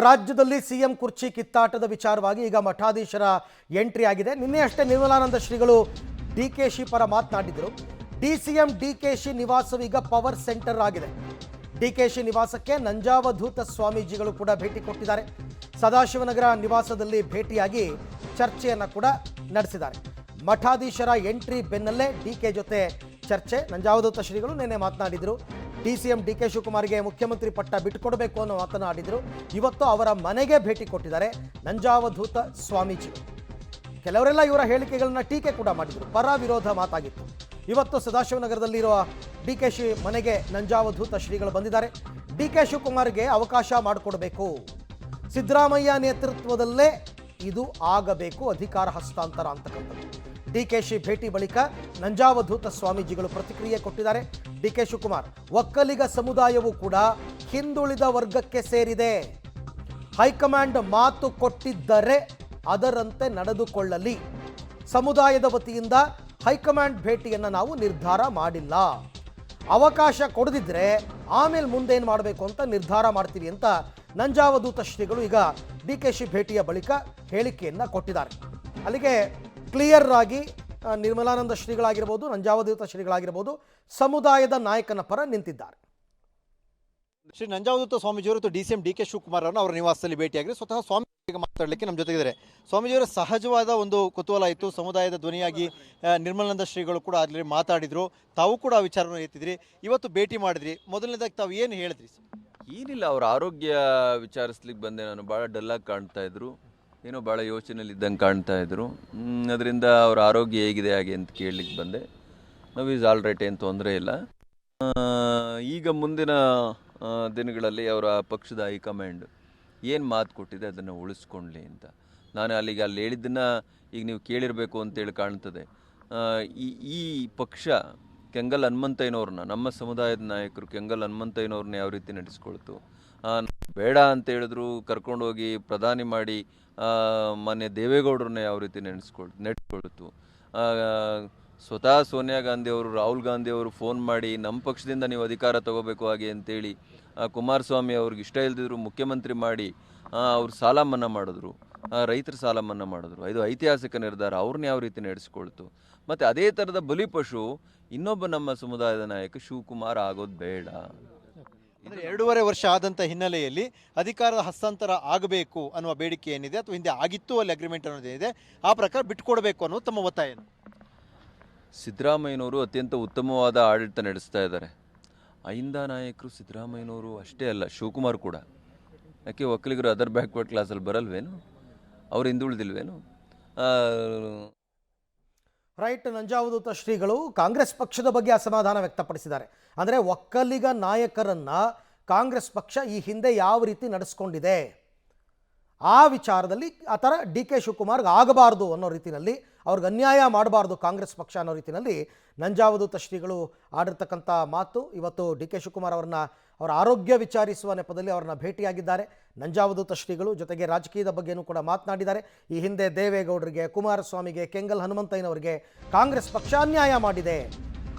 ರಾಜ್ಯದಲ್ಲಿ ಸಿಎಂ ಕುರ್ಚಿ ಕಿತ್ತಾಟದ ವಿಚಾರವಾಗಿ ಈಗ ಮಠಾಧೀಶರ ಎಂಟ್ರಿ ಆಗಿದೆ. ನಿನ್ನೆ ಅಷ್ಟೇ ನಿರ್ಮಲಾನಂದ ಶ್ರೀಗಳು ಡಿಕೆಶಿ ಪರ ಮಾತನಾಡಿದರು. ಡಿಸಿಎಂ ಡಿಕೆಶಿ ನಿವಾಸವೀಗ ಪವರ್ ಸೆಂಟರ್ ಆಗಿದೆ. ಡಿಕೆಶಿ ನಿವಾಸಕ್ಕೆ ನಂಜಾವಧೂತ ಸ್ವಾಮೀಜಿಗಳು ಕೂಡ ಭೇಟಿ ಕೊಟ್ಟಿದ್ದಾರೆ. ಸದಾಶಿವನಗರ ನಿವಾಸದಲ್ಲಿ ಭೇಟಿಯಾಗಿ ಚರ್ಚೆಯನ್ನು ಕೂಡ ನಡೆಸಿದ್ದಾರೆ. ಮಠಾಧೀಶರ ಎಂಟ್ರಿ ಬೆನ್ನಲ್ಲೇ ಡಿಕೆ ಜೊತೆ ಚರ್ಚೆ. ನಂಜಾವಧೂತ ಶ್ರೀಗಳು ನಿನ್ನೆ ಮಾತನಾಡಿದರು. ಡಿಸಿಎಂ ಡಿಕೆ ಶಿವಕುಮಾರ್ಗೆ ಮುಖ್ಯಮಂತ್ರಿ ಪಟ್ಟ ಬಿಟ್ಟುಕೊಡಬೇಕು ಅನ್ನೋ ಮಾತನಾಡಿದರು. ಇವತ್ತು ಅವರ ಮನೆಗೆ ಭೇಟಿ ಕೊಟ್ಟಿದ್ದಾರೆ ನಂಜಾವಧೂತ ಸ್ವಾಮೀಜಿಗಳು. ಕೆಲವರೆಲ್ಲ ಇವರ ಹೇಳಿಕೆಗಳನ್ನ ಟೀಕೆ ಕೂಡ ಮಾಡಿದರು. ಪರ ವಿರೋಧ ಮಾತಾಗಿತ್ತು. ಇವತ್ತು ಸದಾಶಿವನಗರದಲ್ಲಿರುವ ಡಿಕೆಶಿ ಮನೆಗೆ ನಂಜಾವಧೂತ ಶ್ರೀಗಳು ಬಂದಿದ್ದಾರೆ. ಡಿಕೆ ಶಿವಕುಮಾರ್ಗೆ ಅವಕಾಶ ಮಾಡಿಕೊಡಬೇಕು, ಸಿದ್ದರಾಮಯ್ಯ ನೇತೃತ್ವದಲ್ಲೇ ಇದು ಆಗಬೇಕು, ಅಧಿಕಾರ ಹಸ್ತಾಂತರ ಅಂತಕ್ಕಂಥದ್ದು. ಡಿಕೆಶಿ ಭೇಟಿ ಬಳಿಕ ನಂಜಾವಧೂತ ಸ್ವಾಮೀಜಿಗಳು ಪ್ರತಿಕ್ರಿಯೆ ಕೊಟ್ಟಿದ್ದಾರೆ. ಡಿಕೆ ಶಿವಕುಮಾರ್, ಒಕ್ಕಲಿಗ ಸಮುದಾಯವು ಕೂಡ ಹಿಂದುಳಿದ ವರ್ಗಕ್ಕೆ ಸೇರಿದೆ. ಹೈಕಮಾಂಡ್ ಮಾತು ಕೊಟ್ಟಿದ್ದರೆ ಅದರಂತೆ ನಡೆದುಕೊಳ್ಳಲಿ. ಸಮುದಾಯದ ವತಿಯಿಂದ ಹೈಕಮಾಂಡ್ ಭೇಟಿಯನ್ನು ನಾವು ನಿರ್ಧಾರ ಮಾಡಿಲ್ಲ. ಅವಕಾಶ ಕೊಡದಿದ್ರೆ ಆಮೇಲೆ ಮುಂದೇನು ಮಾಡಬೇಕು ಅಂತ ನಿರ್ಧಾರ ಮಾಡ್ತೀವಿ ಅಂತ ನಂಜಾವಧೂತ ಶ್ರೀಗಳು ಈಗ ಡಿಕೆಶಿ ಭೇಟಿಯ ಬಳಿಕ ಹೇಳಿಕೆಯನ್ನು ಕೊಟ್ಟಿದ್ದಾರೆ. ಅಲ್ಲಿಗೆ ಕ್ಲಿಯರ್ ಆಗಿ ನಿರ್ಮಲಾನಂದ ಶ್ರೀಗಳಾಗಿರ್ಬೋದು, ನಂಜಾವಧೂತ ಶ್ರೀಗಳಾಗಿರ್ಬೋದು, ಸಮುದಾಯದ ನಾಯಕನ ಪರ ನಿಂತಿದ್ದಾರೆ. ಶ್ರೀ ನಂಜಾವಧೂತ ಸ್ವಾಮೀಜಿಯವರು ಡಿಸಿಎಂ ಡಿಕೆ ಶಿವಕುಮಾರ್ ಅವರ ನಿವಾಸದಲ್ಲಿ ಭೇಟಿಯಾಗಿ ಸ್ವತಃ ಸ್ವಾಮೀಜಿಗೆ ಮಾತಾಡಲಿಕ್ಕೆ ನಮ್ಮ ಜೊತೆಗಿದ್ದಾರೆ. ಸ್ವಾಮೀಜಿಯವರ ಸಹಜವಾದ ಒಂದು ಕುತೂಹಲ ಇತ್ತು. ಸಮುದಾಯದ ಧ್ವನಿಯಾಗಿ ನಿರ್ಮಲಾನಂದ ಶ್ರೀಗಳು ಕೂಡ ಅಲ್ಲಿ ಮಾತಾಡಿದ್ರು. ತಾವು ಕೂಡ ಆ ವಿಚಾರವನ್ನು ಎತ್ತಿದ್ರಿ. ಇವತ್ತು ಭೇಟಿ ಮಾಡಿದ್ರಿ. ಮೊದಲನೇದಾಗಿ ತಾವು ಏನು ಹೇಳಿದ್ರಿ? ಏನಿಲ್ಲ, ಅವ್ರ ಆರೋಗ್ಯ ವಿಚಾರಿಸ್ಲಿಕ್ಕೆ ಬಂದೆ. ನಾನು ಭಾಳ ಡಲ್ಲಾಗಿ ಕಾಣ್ತಾ ಇದ್ರು, ಏನೋ ಭಾಳ ಯೋಚನೆಯಲ್ಲಿ ಇದ್ದಂಗೆ ಕಾಣ್ತಾ ಇದ್ರು. ಅದರಿಂದ ಅವ್ರ ಆರೋಗ್ಯ ಹೇಗಿದೆ ಹಾಗೆ ಅಂತ ಕೇಳಲಿಕ್ಕೆ ಬಂದೆ. ನಾವು ಈಸ್ ಆಲ್ ರೈಟ್, ಏನು ತೊಂದರೆ ಇಲ್ಲ. ಈಗ ಮುಂದಿನ ದಿನಗಳಲ್ಲಿ ಅವರ ಪಕ್ಷದ ಹೈಕಮಾಂಡ್ ಏನು ಮಾತು ಕೊಟ್ಟಿದೆ ಅದನ್ನು ಉಳಿಸ್ಕೊಳ್ಳಿ ಅಂತ ನಾನು ಅಲ್ಲಿ ಹೇಳಿದ್ದನ್ನು ಈಗ ನೀವು ಕೇಳಿರಬೇಕು ಅಂತೇಳಿ ಕಾಣ್ತದೆ. ಈ ಪಕ್ಷ ಕೆಂಗಲ್ ಹನುಮಂತಯ್ಯನವ್ರನ್ನ, ನಮ್ಮ ಸಮುದಾಯದ ನಾಯಕರು ಕೆಂಗಲ್ ಹನುಮಂತಯ್ಯನವ್ರನ್ನ ಯಾವ ರೀತಿ ನಡೆಸ್ಕೊಳ್ತು, ಬೇಡ ಅಂತ ಹೇಳಿದ್ರು ಕರ್ಕೊಂಡೋಗಿ ಪ್ರಧಾನಿ ಮಾಡಿ ಮಾನ್ಯ ದೇವೇಗೌಡರನ್ನ ಯಾವ ರೀತಿ ನಡೆಸ್ಕೊಳ್ತು. ಸ್ವತಃ ಸೋನಿಯಾ ಗಾಂಧಿ ಅವರು, ರಾಹುಲ್ ಗಾಂಧಿ ಅವರು ಫೋನ್ ಮಾಡಿ ನಮ್ಮ ಪಕ್ಷದಿಂದ ನೀವು ಅಧಿಕಾರ ತಗೋಬೇಕು ಹಾಗೆ ಅಂತೇಳಿ ಕುಮಾರಸ್ವಾಮಿ ಅವ್ರಿಗೆ ಇಷ್ಟ ಇಲ್ದಿದ್ರು ಮುಖ್ಯಮಂತ್ರಿ ಮಾಡಿ ಅವ್ರು ಸಾಲ ಮನ್ನಾ ಮಾಡಿದ್ರು, ರೈತರ ಸಾಲ ಮನ್ನಾ ಮಾಡಿದ್ರು. ಇದು ಐತಿಹಾಸಿಕ ನಿರ್ಧಾರ. ಅವ್ರನ್ನ ಯಾವ ರೀತಿ ನಡೆಸ್ಕೊಳ್ತು. ಮತ್ತು ಅದೇ ಥರದ ಬಲಿಪಶು ಇನ್ನೊಬ್ಬ ನಮ್ಮ ಸಮುದಾಯದ ನಾಯಕ ಶಿವಕುಮಾರ್ ಆಗೋದು ಬೇಡ. 2.5 ವರ್ಷ ಆದಂಥ ಹಿನ್ನೆಲೆಯಲ್ಲಿ ಅಧಿಕಾರದ ಹಸ್ತಾಂತರ ಆಗಬೇಕು ಅನ್ನುವ ಬೇಡಿಕೆ ಏನಿದೆ ಅಥವಾ ಹಿಂದೆ ಆಗಿತ್ತು ಅಲ್ಲಿ ಅಗ್ರಿಮೆಂಟ್ ಅನ್ನೋದೇನಿದೆ ಆ ಪ್ರಕಾರ ಬಿಟ್ಟುಕೊಡಬೇಕು ಅನ್ನೋದು ತಮ್ಮ ಒತ್ತಾಯ. ಸಿದ್ದರಾಮಯ್ಯನವರು ಅತ್ಯಂತ ಉತ್ತಮವಾದ ಆಡಳಿತ ನಡೆಸ್ತಾ ಇದ್ದಾರೆ. ಅಹಿಂದ ನಾಯಕರು ಸಿದ್ದರಾಮಯ್ಯನವರು ಅಷ್ಟೇ ಅಲ್ಲ, ಶಿವಕುಮಾರ್ ಕೂಡ. ಯಾಕೆ ಒಕ್ಕಲಿಗರು ಅದರ್ ಬ್ಯಾಕ್ವರ್ಡ್ ಕ್ಲಾಸಲ್ಲಿ ಬರಲ್ವೇನು? ಅವ್ರು ಹಿಂದುಳಿದಿಲ್ವೇನು? ರೈಟ್. ನಂಜಾವಧೂತ ಶ್ರೀಗಳು ಕಾಂಗ್ರೆಸ್ ಪಕ್ಷದ ಬಗ್ಗೆ ಅಸಮಾಧಾನ ವ್ಯಕ್ತಪಡಿಸಿದ್ದಾರೆ. ಅಂದರೆ ಒಕ್ಕಲಿಗ ನಾಯಕರನ್ನ ಕಾಂಗ್ರೆಸ್ ಪಕ್ಷ ಈ ಹಿಂದೆ ಯಾವ ರೀತಿ ನಡೆಸ್ಕೊಂಡಿದೆ ಆ ವಿಚಾರದಲ್ಲಿ ಆ ಥರ ಡಿ ಕೆ ಶಿವಕುಮಾರ್ಗೆ ಆಗಬಾರ್ದು ಅನ್ನೋ ರೀತಿಯಲ್ಲಿ, ಅವ್ರಿಗೆ ಅನ್ಯಾಯ ಮಾಡಬಾರ್ದು ಕಾಂಗ್ರೆಸ್ ಪಕ್ಷ ಅನ್ನೋ ರೀತಿಯಲ್ಲಿ ನಂಜಾವಧೂತ ಶ್ರೀಗಳು ಆಡಿರ್ತಕ್ಕಂಥ ಮಾತು. ಇವತ್ತು ಡಿ ಕೆ ಶಿವಕುಮಾರ್ ಅವರ ಆರೋಗ್ಯ ವಿಚಾರಿಸುವ ನೆಪದಲ್ಲಿ ಅವರನ್ನ ಭೇಟಿಯಾಗಿದ್ದಾರೆ ನಂಜಾವಧೂತ ಶ್ರೀಗಳು. ಜೊತೆಗೆ ರಾಜಕೀಯದ ಬಗ್ಗೆನೂ ಕೂಡ ಮಾತನಾಡಿದ್ದಾರೆ. ಈ ಹಿಂದೆ ದೇವೇಗೌಡರಿಗೆ, ಕುಮಾರಸ್ವಾಮಿಗೆ, ಕೆಂಗಲ್ ಹನುಮಂತಯ್ಯನವರಿಗೆ ಕಾಂಗ್ರೆಸ್ ಪಕ್ಷ ಅನ್ಯಾಯ ಮಾಡಿದೆ.